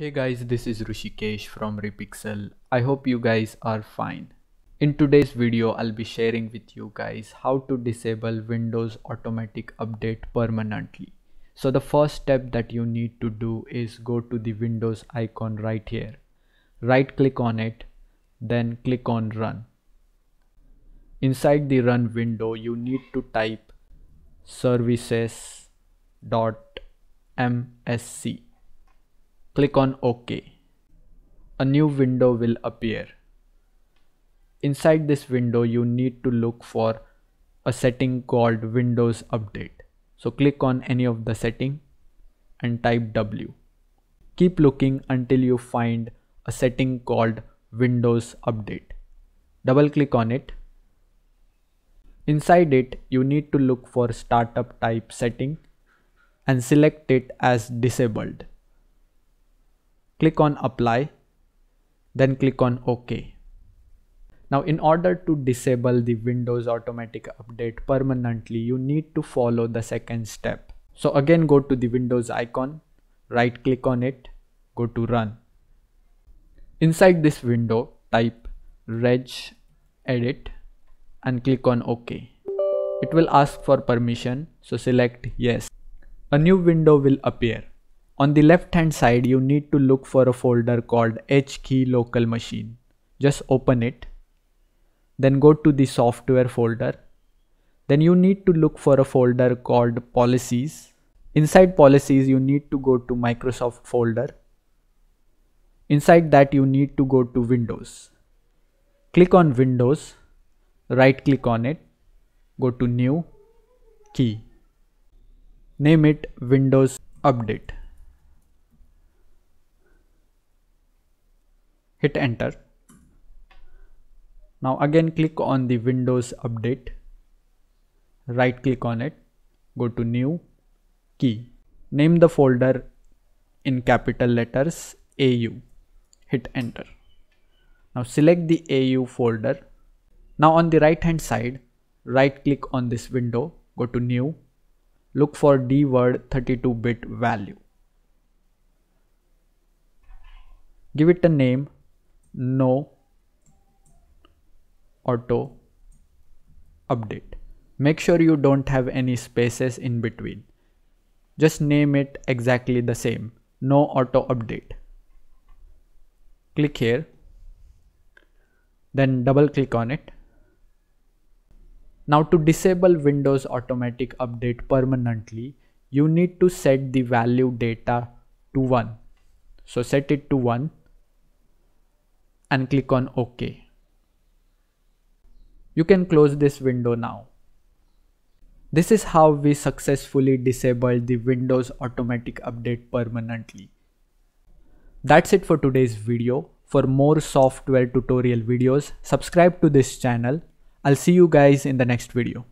Hey guys, this is Rishikesh from Repixel. I hope you guys are fine. In today's video, I'll be sharing with you guys how to disable Windows automatic update permanently. So the first step that you need to do is go to the Windows icon right here. Right click on it, then click on Run. Inside the Run window, you need to type services.msc. Click on OK. A new window will appear. Inside this window, you need to look for a setting called Windows Update. So click on any of the setting and type W. Keep looking until you find a setting called Windows Update. Double click on it. Inside it, you need to look for Startup Type setting and select it as disabled. Click on Apply, then click on OK. Now in order to disable the Windows automatic update permanently, you need to follow the second step. So again, go to the Windows icon, right click on it, go to Run. Inside this window, type regedit and click on OK. It will ask for permission, so select Yes. A new window will appear. On the left hand side, you need to look for a folder called HKey local machine. Just open it. Then go to the software folder. Then you need to look for a folder called policies. Inside policies, you need to go to Microsoft folder. Inside that, you need to go to Windows. Click on Windows, right click on it, go to New, Key. Name it Windows Update. Hit enter. Now again click on the Windows Update, right click on it, go to New, Key. Name the folder in capital letters AU. Hit enter. Now select the AU folder. Now on the right hand side, right click on this window, go to New, look for dword 32-bit value. Give it a name, No Auto Update. Make sure you don't have any spaces in between. Just name it exactly the same, No Auto Update. Click here, then double click on it. Now to disable Windows automatic update permanently, you need to set the value data to 1. So set it to 1 and click on OK. You can close this window now. This is how we successfully disabled the Windows automatic update permanently. That's it for today's video. For more software tutorial videos, subscribe to this channel. I'll see you guys in the next video.